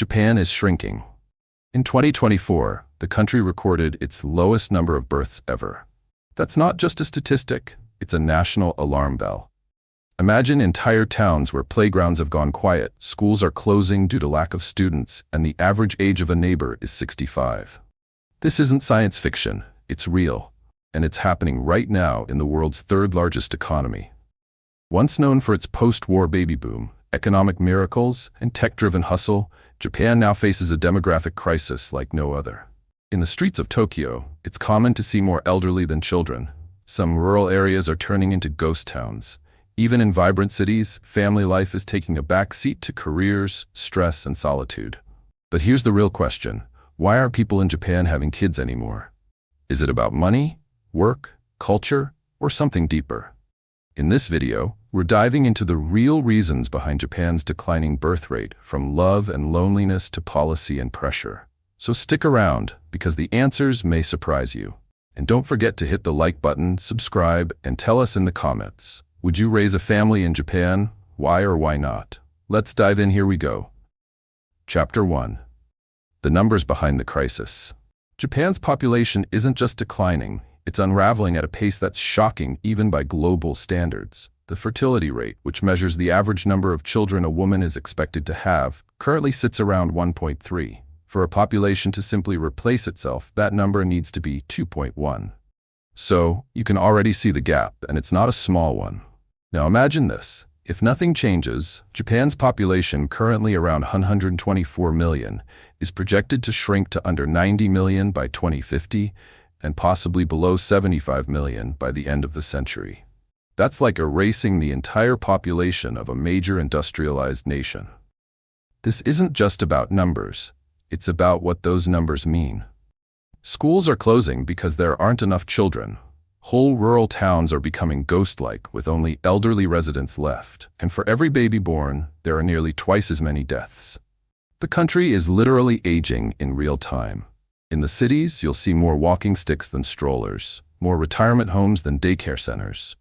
Japan is shrinking. In 2024, the country recorded its lowest number of births ever. That's not just a statistic, it's a national alarm bell. Imagine entire towns where playgrounds have gone quiet, schools are closing due to lack of students, and the average age of a neighbor is 65. This isn't science fiction, it's real, and it's happening right now in the world's third largest economy. Once known for its post-war baby boom, economic miracles, and tech-driven hustle, Japan now faces a demographic crisis like no other. In the streets of Tokyo, it's common to see more elderly than children. Some rural areas are turning into ghost towns. Even in vibrant cities, family life is taking a backseat to careers, stress, and solitude. But here's the real question. Why are people in Japan having kids anymore? Is it about money, work, culture, or something deeper? In this video, we're diving into the real reasons behind Japan's declining birth rate, from love and loneliness to policy and pressure. So stick around, because the answers may surprise you. And don't forget to hit the like button, subscribe, and tell us in the comments. Would you raise a family in Japan? Why or why not? Let's dive in, here we go. Chapter 1. The numbers behind the crisis. Japan's population isn't just declining, it's unraveling at a pace that's shocking even by global standards. The fertility rate, which measures the average number of children a woman is expected to have, currently sits around 1.3. For a population to simply replace itself, that number needs to be 2.1. So, you can already see the gap, and it's not a small one. Now imagine this. If nothing changes, Japan's population, currently around 124 million, is projected to shrink to under 90 million by 2050 and possibly below 75 million by the end of the century. That's like erasing the entire population of a major industrialized nation. This isn't just about numbers, it's about what those numbers mean. Schools are closing because there aren't enough children. Whole rural towns are becoming ghost-like with only elderly residents left, and for every baby born, there are nearly twice as many deaths. The country is literally aging in real time. In the cities, you'll see more walking sticks than strollers, more retirement homes than daycare centers.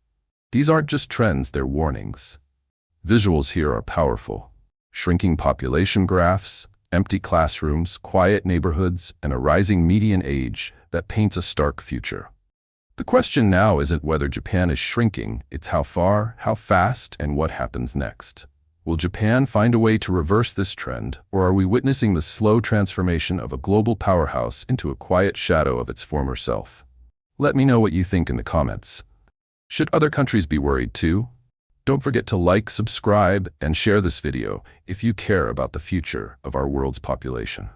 These aren't just trends, they're warnings. Visuals here are powerful. Shrinking population graphs, empty classrooms, quiet neighborhoods, and a rising median age that paints a stark future. The question now isn't whether Japan is shrinking, it's how far, how fast, and what happens next. Will Japan find a way to reverse this trend, or are we witnessing the slow transformation of a global powerhouse into a quiet shadow of its former self? Let me know what you think in the comments. Should other countries be worried too? Don't forget to like, subscribe, and share this video if you care about the future of our world's population.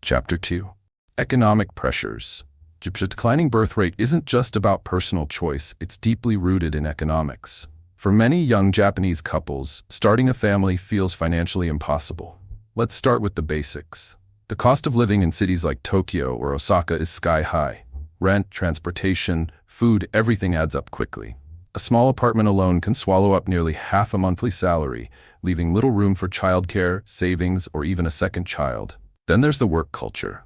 Chapter 2. Economic pressures. Japan's declining birth rate isn't just about personal choice, it's deeply rooted in economics. For many young Japanese couples, starting a family feels financially impossible. Let's start with the basics. The cost of living in cities like Tokyo or Osaka is sky high. Rent, transportation, food, everything adds up quickly. A small apartment alone can swallow up nearly half a monthly salary, leaving little room for childcare, savings, or even a second child. Then there's the work culture.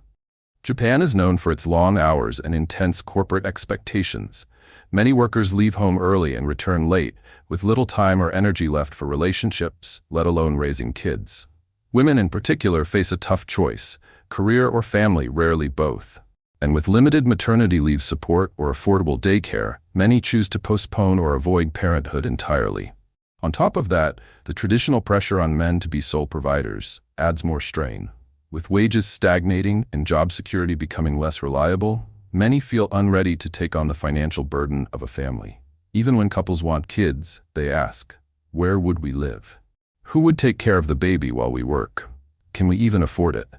Japan is known for its long hours and intense corporate expectations. Many workers leave home early and return late, with little time or energy left for relationships, let alone raising kids. Women in particular face a tough choice: career or family, rarely both. And with limited maternity leave support or affordable daycare, many choose to postpone or avoid parenthood entirely. On top of that, the traditional pressure on men to be sole providers adds more strain. With wages stagnating and job security becoming less reliable, many feel unready to take on the financial burden of a family. Even when couples want kids, they ask, where would we live? Who would take care of the baby while we work? Can we even afford it?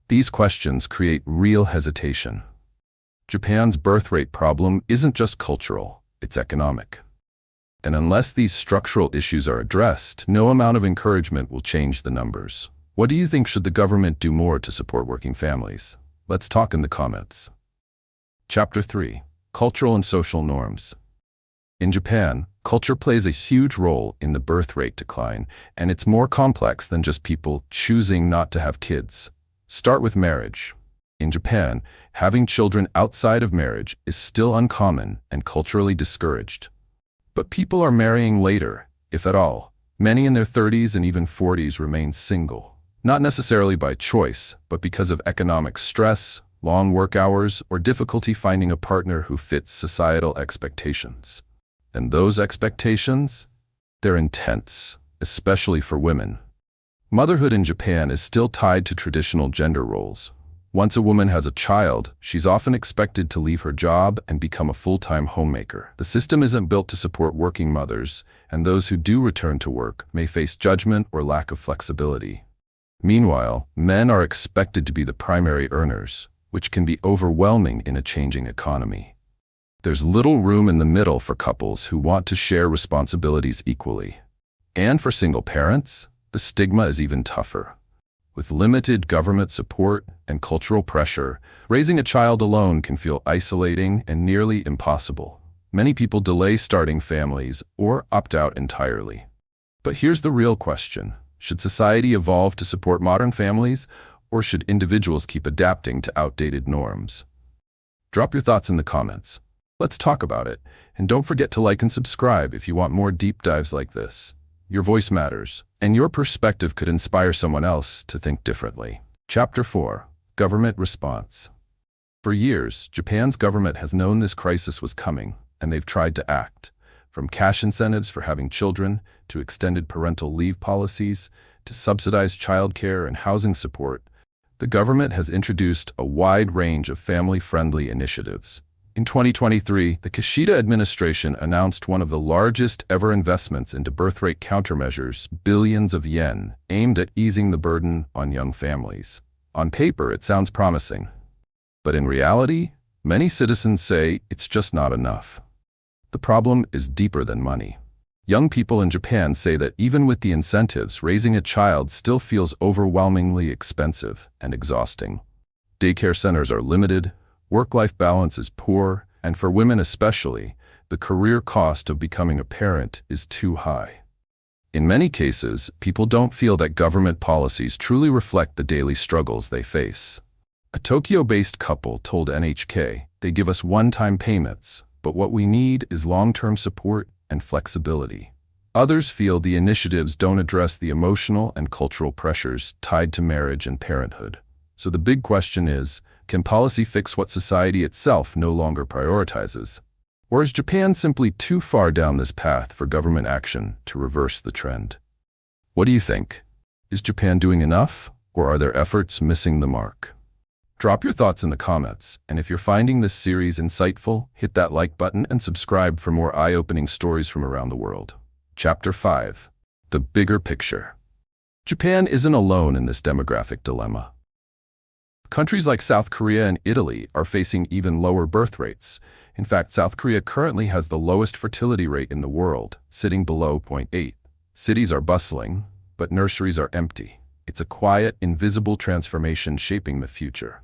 These questions create real hesitation. Japan's birth rate problem isn't just cultural, it's economic. And unless these structural issues are addressed, no amount of encouragement will change the numbers. What do you think? Should the government do more to support working families? Let's talk in the comments. Chapter 3. Cultural and social norms. In Japan, culture plays a huge role in the birth rate decline, and it's more complex than just people choosing not to have kids. Start with marriage. In Japan, having children outside of marriage is still uncommon and culturally discouraged. But people are marrying later, if at all. Many in their 30s and even 40s remain single. not necessarily by choice, but because of economic stress, long work hours, or difficulty finding a partner who fits societal expectations. And those expectations? They're intense, especially for women. Motherhood in Japan is still tied to traditional gender roles. Once a woman has a child, she's often expected to leave her job and become a full-time homemaker. The system isn't built to support working mothers, and those who do return to work may face judgment or lack of flexibility. Meanwhile, men are expected to be the primary earners, which can be overwhelming in a changing economy. There's little room in the middle for couples who want to share responsibilities equally. And for single parents, the stigma is even tougher. With limited government support and cultural pressure, raising a child alone can feel isolating and nearly impossible. Many people delay starting families or opt out entirely. But here's the real question. Should society evolve to support modern families, or should individuals keep adapting to outdated norms? Drop your thoughts in the comments. Let's talk about it, and don't forget to like and subscribe if you want more deep dives like this. Your voice matters, and your perspective could inspire someone else to think differently. Chapter 4. Government Response. For years, Japan's government has known this crisis was coming, and they've tried to act. From cash incentives for having children, to extended parental leave policies, to subsidized childcare and housing support, the government has introduced a wide range of family-friendly initiatives. In 2023, the Kishida administration announced one of the largest ever investments into birth rate countermeasures, billions of yen, aimed at easing the burden on young families. On paper, it sounds promising. But in reality, many citizens say it's just not enough. The problem is deeper than money. Young people in Japan say that even with the incentives, raising a child still feels overwhelmingly expensive and exhausting. Daycare centers are limited, work-life balance is poor, and for women especially, the career cost of becoming a parent is too high. In many cases, people don't feel that government policies truly reflect the daily struggles they face. A Tokyo-based couple told NHK, "They give us one-time payments, but what we need is long-term support and flexibility." Others feel the initiatives don't address the emotional and cultural pressures tied to marriage and parenthood. So the big question is, can policy fix what society itself no longer prioritizes? Or is Japan simply too far down this path for government action to reverse the trend? What do you think? Is Japan doing enough, or are their efforts missing the mark? Drop your thoughts in the comments, and if you're finding this series insightful, hit that like button and subscribe for more eye-opening stories from around the world. Chapter 5. The Bigger Picture. Japan isn't alone in this demographic dilemma. Countries like South Korea and Italy are facing even lower birth rates. In fact, South Korea currently has the lowest fertility rate in the world, sitting below 0.8. Cities are bustling, but nurseries are empty. It's a quiet, invisible transformation shaping the future.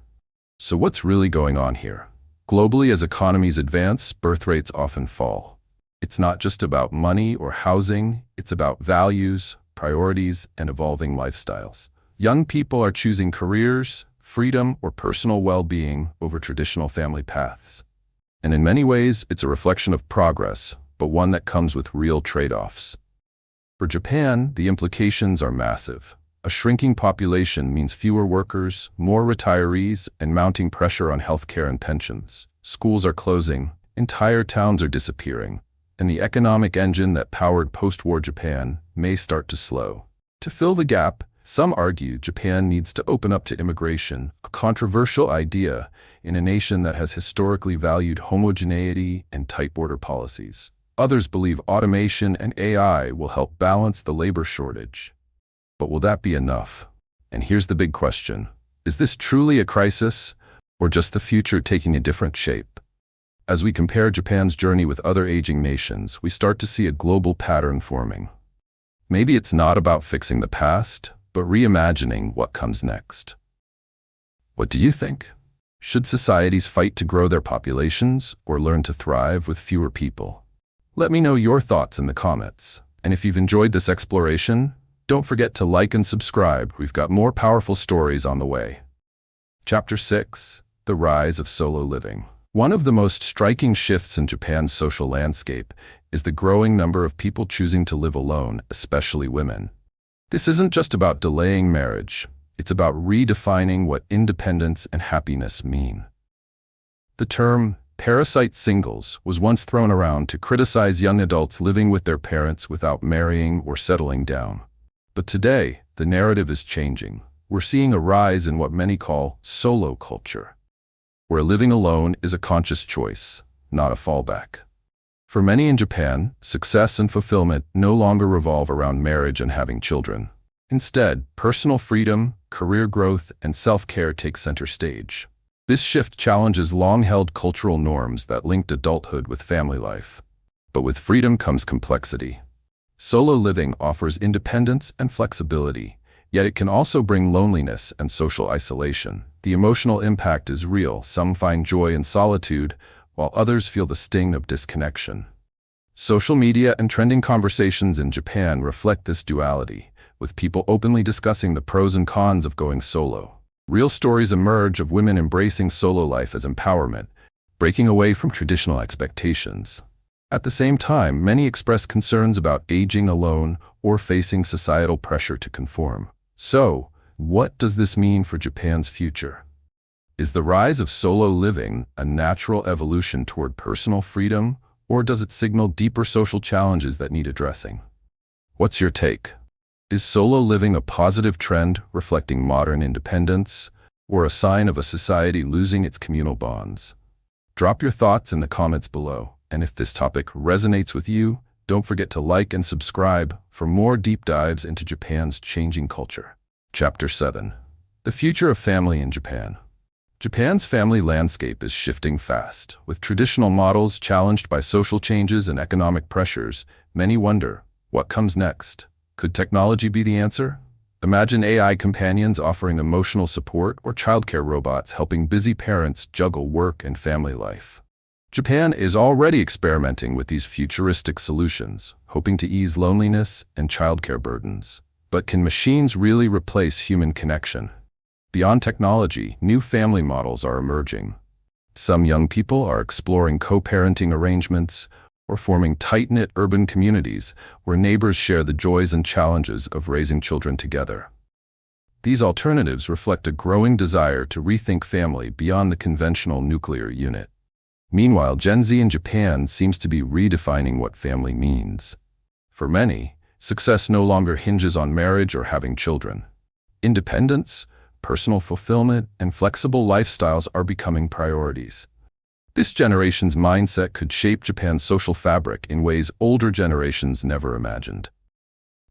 So what's really going on here? Globally, as economies advance, birth rates often fall. It's not just about money or housing, it's about values, priorities, and evolving lifestyles. Young people are choosing careers, freedom, or personal well-being over traditional family paths. And in many ways, it's a reflection of progress, but one that comes with real trade-offs. For Japan, the implications are massive. A shrinking population means fewer workers, more retirees, and mounting pressure on healthcare and pensions. Schools are closing, entire towns are disappearing, and the economic engine that powered post-war Japan may start to slow. To fill the gap, some argue Japan needs to open up to immigration, a controversial idea in a nation that has historically valued homogeneity and tight border policies. Others believe automation and AI will help balance the labor shortage. But will that be enough? And here's the big question. Is this truly a crisis, or just the future taking a different shape? As we compare Japan's journey with other aging nations, we start to see a global pattern forming. Maybe it's not about fixing the past, but reimagining what comes next. What do you think? Should societies fight to grow their populations or learn to thrive with fewer people? Let me know your thoughts in the comments. And if you've enjoyed this exploration, don't forget to like and subscribe. We've got more powerful stories on the way. Chapter 6. The Rise of Solo Living. One of the most striking shifts in Japan's social landscape is the growing number of people choosing to live alone, especially women. This isn't just about delaying marriage. It's about redefining what independence and happiness mean. The term parasite singles was once thrown around to criticize young adults living with their parents without marrying or settling down. But today, the narrative is changing. We're seeing a rise in what many call solo culture, where living alone is a conscious choice, not a fallback. For many in Japan, success and fulfillment no longer revolve around marriage and having children. Instead, personal freedom, career growth, and self-care take center stage. This shift challenges long-held cultural norms that linked adulthood with family life. But with freedom comes complexity. Solo living offers independence and flexibility, yet it can also bring loneliness and social isolation. The emotional impact is real. Some find joy in solitude, while others feel the sting of disconnection. Social media and trending conversations in Japan reflect this duality, with people openly discussing the pros and cons of going solo. Real stories emerge of women embracing solo life as empowerment, breaking away from traditional expectations. At the same time, many express concerns about aging alone or facing societal pressure to conform. So, what does this mean for Japan's future? Is the rise of solo living a natural evolution toward personal freedom, or does it signal deeper social challenges that need addressing? What's your take? Is solo living a positive trend reflecting modern independence, or a sign of a society losing its communal bonds? Drop your thoughts in the comments below, and if this topic resonates with you, don't forget to like and subscribe for more deep dives into Japan's changing culture. Chapter 7. The Future of Family in Japan. Japan's family landscape is shifting fast. With traditional models challenged by social changes and economic pressures, many wonder, what comes next? Could technology be the answer? Imagine AI companions offering emotional support or childcare robots helping busy parents juggle work and family life. Japan is already experimenting with these futuristic solutions, hoping to ease loneliness and childcare burdens. But can machines really replace human connection? Beyond technology, new family models are emerging. Some young people are exploring co-parenting arrangements or forming tight-knit urban communities where neighbors share the joys and challenges of raising children together. These alternatives reflect a growing desire to rethink family beyond the conventional nuclear unit. Meanwhile, Gen Z in Japan seems to be redefining what family means. For many, success no longer hinges on marriage or having children. Independence, personal fulfillment, and flexible lifestyles are becoming priorities. This generation's mindset could shape Japan's social fabric in ways older generations never imagined.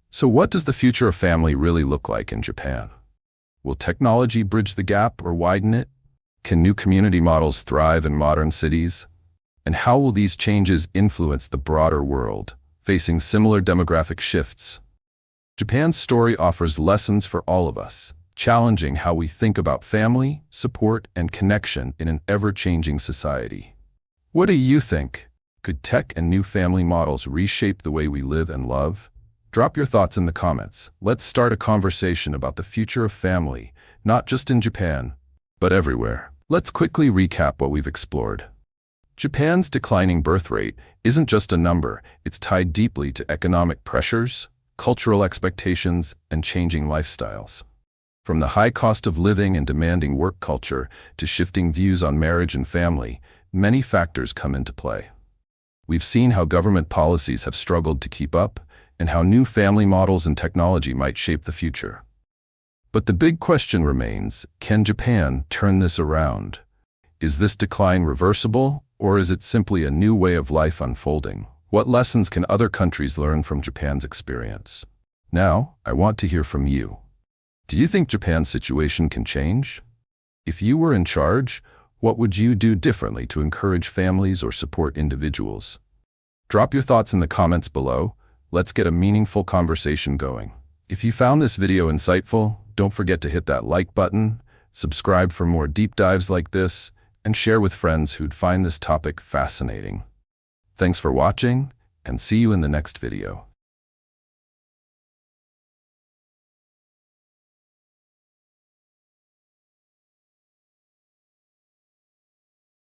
So what does the future of family really look like in Japan? Will technology bridge the gap or widen it? Can new community models thrive in modern cities? And how will these changes influence the broader world, facing similar demographic shifts? Japan's story offers lessons for all of us, challenging how we think about family, support, and connection in an ever-changing society. What do you think? Could tech and new family models reshape the way we live and love? Drop your thoughts in the comments. Let's start a conversation about the future of family, not just in Japan, but everywhere. Let's quickly recap what we've explored. Japan's declining birth rate isn't just a number, it's tied deeply to economic pressures, cultural expectations, and changing lifestyles. From the high cost of living and demanding work culture to shifting views on marriage and family, many factors come into play. We've seen how government policies have struggled to keep up and how new family models and technology might shape the future. But the big question remains, can Japan turn this around? Is this decline reversible, or is it simply a new way of life unfolding? What lessons can other countries learn from Japan's experience? Now, I want to hear from you. Do you think Japan's situation can change? If you were in charge, what would you do differently to encourage families or support individuals? Drop your thoughts in the comments below. Let's get a meaningful conversation going. If you found this video insightful, don't forget to hit that like button, subscribe for more deep dives like this, and share with friends who'd find this topic fascinating. Thanks for watching, and see you in the next video.